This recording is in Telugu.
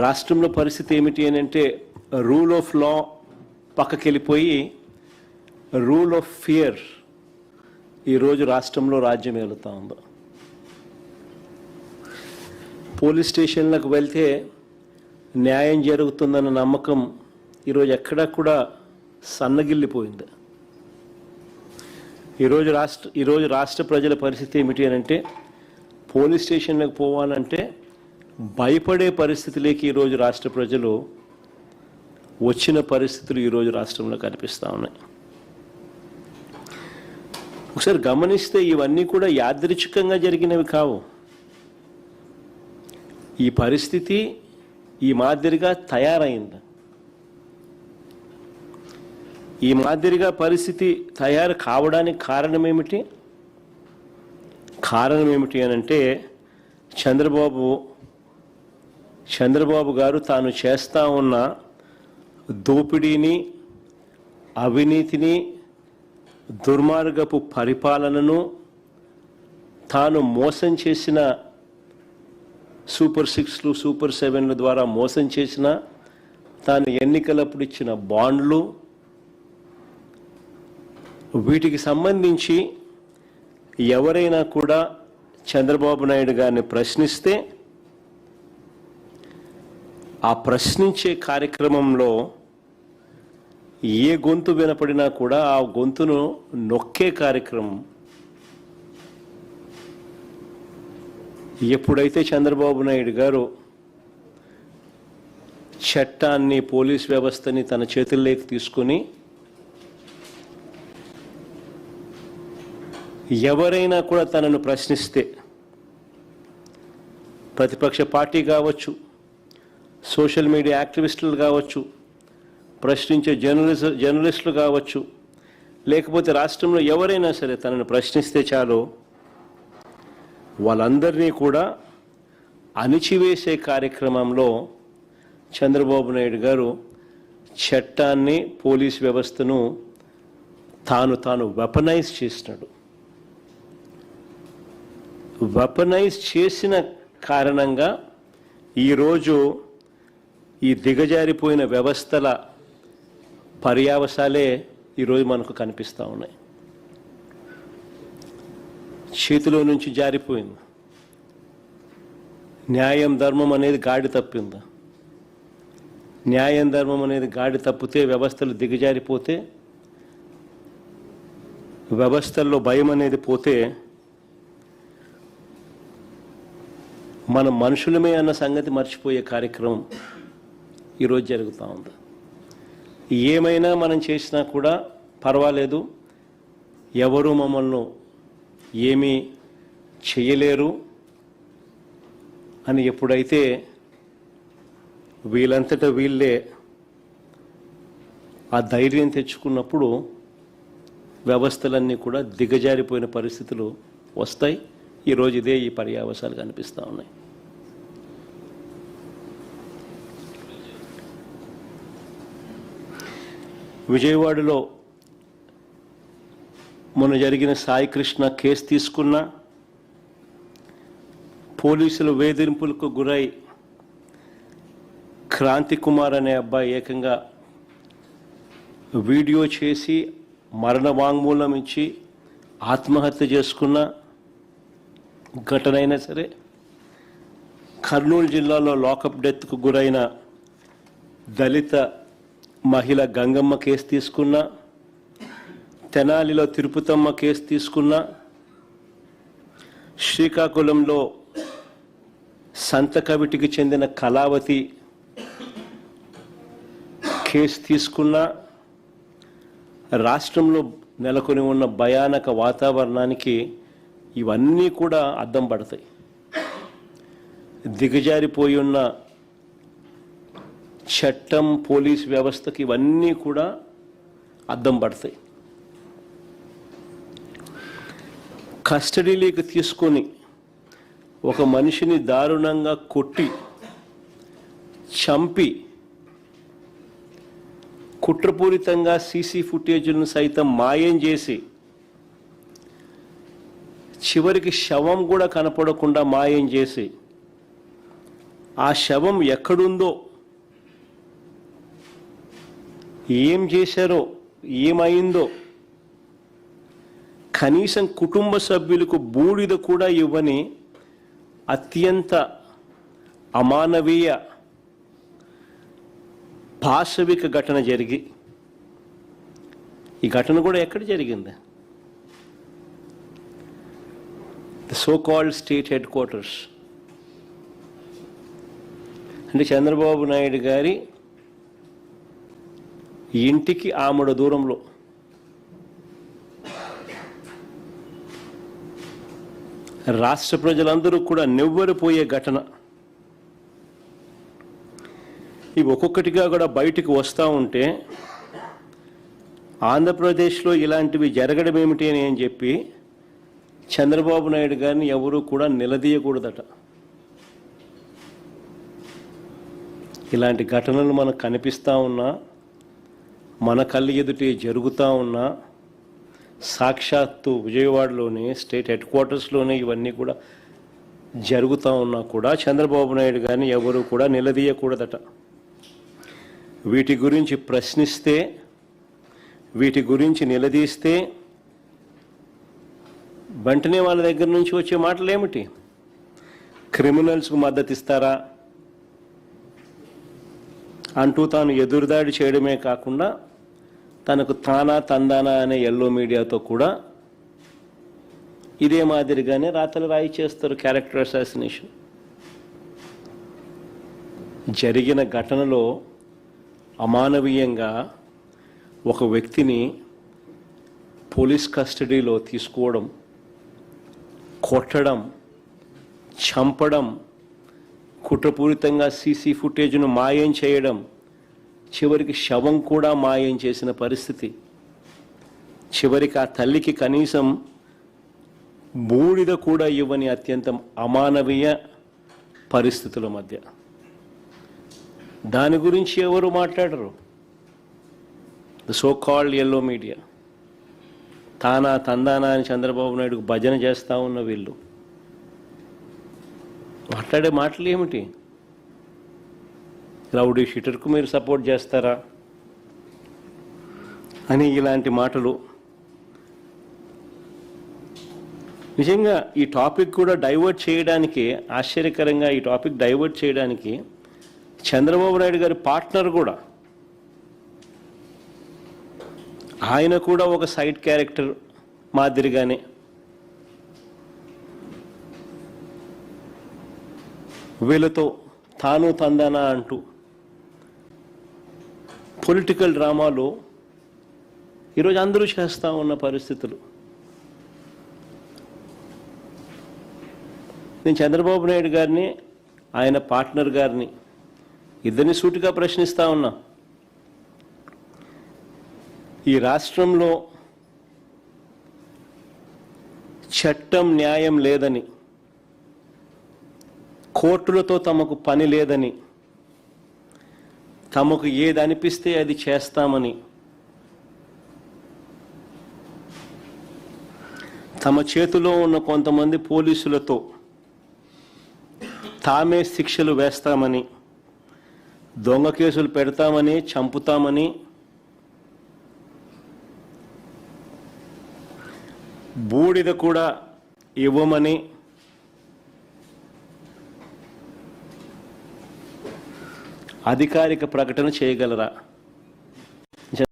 రాష్ట్రంలో పరిస్థితి ఏమిటి అని అంటే రూల్ ఆఫ్ లా పక్కకి వెళ్ళిపోయి రూల్ ఆఫ్ ఫియర్ ఈరోజు రాష్ట్రంలో రాజ్యం ఏలుతూ ఉంది. పోలీస్ స్టేషన్లకు వెళ్తే న్యాయం జరుగుతుందన్న నమ్మకం ఈరోజు ఎక్కడా కూడా సన్నగిల్లిపోయింది. ఈరోజు రాష్ట్ర ప్రజల పరిస్థితి ఏమిటి అని అంటే పోలీస్ స్టేషన్లకు పోవాలంటే భయపడే పరిస్థితిలోకి ఈరోజు రాష్ట్ర ప్రజలు వచ్చిన పరిస్థితులు ఈరోజు రాష్ట్రంలో కనిపిస్తూ ఉన్నాయి. ఒకసారి గమనిస్తే ఇవన్నీ కూడా యాదృచ్ఛికంగా జరిగినవి కావు. ఈ పరిస్థితి ఈ మాదిరిగా తయారైంది. ఈ మాదిరిగా పరిస్థితి తయారు కావడానికి కారణం ఏమిటి అని అంటే చంద్రబాబు గారు తాను చేస్తూ ఉన్న దోపిడీని, అవినీతిని, దుర్మార్గపు పరిపాలనను, తాను మోసం చేసిన సూపర్ 6లు, సూపర్ 7ల ద్వారా మోసం చేసిన, తాను ఎన్నికలప్పుడు ఇచ్చిన బాండ్లు, వీటికి సంబంధించి ఎవరైనా కూడా చంద్రబాబు నాయుడు గారిని ప్రశ్నిస్తే ఆ ప్రశ్నించే కార్యక్రమంలో ఏ గొంతు వినపడినా కూడా ఆ గొంతును నొక్కే కార్యక్రమం. ఎప్పుడైతే చంద్రబాబు నాయుడు గారు చట్టాన్ని, పోలీస్ వ్యవస్థని తన చేతుల్లోకి తీసుకొని ఎవరైనా కూడా తనను ప్రశ్నిస్తే, ప్రతిపక్ష పార్టీ కావచ్చు, సోషల్ మీడియా యాక్టివిస్టులు కావచ్చు, ప్రశ్నించే జర్నలిస్టులు కావచ్చు, లేకపోతే రాష్ట్రంలో ఎవరైనా సరే తనను ప్రశ్నిస్తే చాలు వాళ్ళందరినీ కూడా అణిచివేసే కార్యక్రమంలో చంద్రబాబు నాయుడు గారు చట్టాన్ని, పోలీస్ వ్యవస్థను తాను వెపనైజ్ చేసినాడు. వెపనైజ్ చేసిన కారణంగా ఈరోజు ఈ దిగజారిపోయిన వ్యవస్థల పర్యావసాలే ఈరోజు మనకు కనిపిస్తూ ఉన్నాయి. చేతిలో నుంచి జారిపోయింది. న్యాయం, ధర్మం అనేది గాడి తప్పింది. న్యాయం, ధర్మం అనేది గాడి తప్పితే, వ్యవస్థలు దిగజారిపోతే, వ్యవస్థల్లో భయం అనేది పోతే మనం మనుషులమే అన్న సంగతి మర్చిపోయే కార్యక్రమం ఈరోజు జరుగుతూ ఉంది. ఏమైనా మనం చేసినా కూడా పర్వాలేదు, ఎవరు మమ్మల్ని ఏమీ చేయలేరు అని ఎప్పుడైతే వీళ్ళంతటా వీళ్ళే ఆ ధైర్యం తెచ్చుకున్నప్పుడు వ్యవస్థలన్నీ కూడా దిగజారిపోయిన పరిస్థితులు వస్తాయి. ఈరోజు ఈ పర్యావసాలు కనిపిస్తూ ఉన్నాయి. విజయవాడలో మొన్న జరిగిన సాయి కృష్ణ కేసు తీసుకున్న, పోలీసుల వేధింపులకు గురై క్రాంతి కుమార్ అనే అబ్బాయి ఏకంగా వీడియో చేసి మరణ వాంగ్మూలం ఇచ్చి ఆత్మహత్య చేసుకున్న ఘటన అయినా సరే, కర్నూలు జిల్లాలో లాకప్ డెత్కు గురైన దళిత మహిళ గంగమ్మ కేసు తీసుకున్న, తెనాలిలో తిరుపతమ్మ కేసు తీసుకున్న, శ్రీకాకుళంలో సంతకవిటికి చెందిన కళావతి కేసు తీసుకున్న, రాష్ట్రంలో నెలకొని ఉన్న భయానక వాతావరణానికి ఇవన్నీ కూడా అద్దం పడతాయి. దిగజారిపోయి ఉన్న చట్టం, పోలీస్ వ్యవస్థకి ఇవన్నీ కూడా అద్దం పడతాయి. కస్టడీలోకి తీసుకొని ఒక మనిషిని దారుణంగా కొట్టి చంపి కుట్రపూరితంగా సీసీ ఫుటేజ్లను సైతం మాయం చేసి చివరికి శవం కూడా కనపడకుండా మాయం చేసి ఆ శవం ఎక్కడుందో, ఏం చేశారో, ఏమైందో కనీసం కుటుంబ సభ్యులకు బూడిద కూడా ఇవ్వని అత్యంత అమానవీయ పాశవిక ఘటన జరిగి, ఈ ఘటన కూడా ఎక్కడ జరిగింది? The so called state head quarters. అంటే చంద్రబాబు నాయుడు గారి ఇంటికి ఆమడ దూరంలో. రాష్ట్ర ప్రజలందరూ కూడా నివ్వెరపోయే ఘటన. ఇవి ఒక్కొక్కటిగా కూడా బయటికి వస్తూ ఉంటే ఆంధ్రప్రదేశ్లో ఇలాంటివి జరగడం ఏమిటి అని చెప్పి చంద్రబాబు నాయుడు గారిని ఎవరూ కూడా నిలదీయకూడదట. ఇలాంటి ఘటనలు మనకు కనిపిస్తూ ఉన్నా, మన కళ్ళు ఎదుటే జరుగుతూ ఉన్నా, సాక్షాత్తు విజయవాడలోనే స్టేట్ హెడ్ క్వార్టర్స్లోనే ఇవన్నీ కూడా జరుగుతూ ఉన్నా కూడా చంద్రబాబు నాయుడు గారిని ఎవరు కూడా నిలదీయకూడదట. వీటి గురించి ప్రశ్నిస్తే, వీటి గురించి నిలదీస్తే వెంటనే వాళ్ళ దగ్గర నుంచి వచ్చే మాటలు ఏమిటి? క్రిమినల్స్కు మద్దతు ఇస్తారా అంటూ తాను ఎదురుదాడి చేయడమే కాకుండా తనకు తానా తందానా అనే ఎల్లో మీడియాతో కూడా ఇదే మాదిరిగానే రాతలు రాయి చేస్తారు. Character assassination. జరిగిన ఘటనలో అమానవీయంగా ఒక వ్యక్తిని పోలీస్ కస్టడీలో తీసుకోవడం, కొట్టడం, చంపడం, కుట్రపూరితంగా సీసీ ఫుటేజ్ను మాయం చేయడం, చివరికి శవం కూడా మాయం చేసిన పరిస్థితి. చివరికి ఆ తల్లికి కనీసం బూడిద కూడా ఇవ్వని అత్యంత అమానవీయ పరిస్థితుల మధ్య. దాని గురించి ఎవరు మాట్లాడరు. The so called yellow media. తానా తందానా అని చంద్రబాబు నాయుడుకు భజన చేస్తూ ఉన్న వీళ్ళు మాట్లాడే మాటలు ఏమిటి? రౌడీ షీటర్కు మీరు సపోర్ట్ చేస్తారా అని ఇలాంటి మాటలు. నిజంగా ఈ టాపిక్ కూడా డైవర్ట్ చేయడానికి, ఆశ్చర్యకరంగా ఈ టాపిక్ డైవర్ట్ చేయడానికి చంద్రబాబు నాయుడు గారి పార్ట్నర్ కూడా, ఆయన కూడా ఒక సైడ్ క్యారెక్టర్ మాదిరిగానే వీళ్ళతో తాను తందానా అంటూ పొలిటికల్ డ్రామాలో ఈరోజు అందరూ చేస్తూ ఉన్న పరిస్థితులు. నేను చంద్రబాబు నాయుడు గారిని, ఆయన పార్ట్నర్ గారిని ఇద్దరిని సూటిగా ప్రశ్నిస్తూ ఉన్నా. ఈ రాష్ట్రంలో చట్టం న్యాయం లేదని, కోర్టులతో తమకు పని లేదని, తమకు ఏది అనిపిస్తే అది చేస్తామని, తమ చేతిలో ఉన్న కొంతమంది పోలీసులతో తామే శిక్షలు వేస్తామని, దొంగ కేసులు పెడతామని, చంపుతామని, బూడిద కూడా ఇవ్వమని, అధికారిక ప్రకటన చేయగలరా?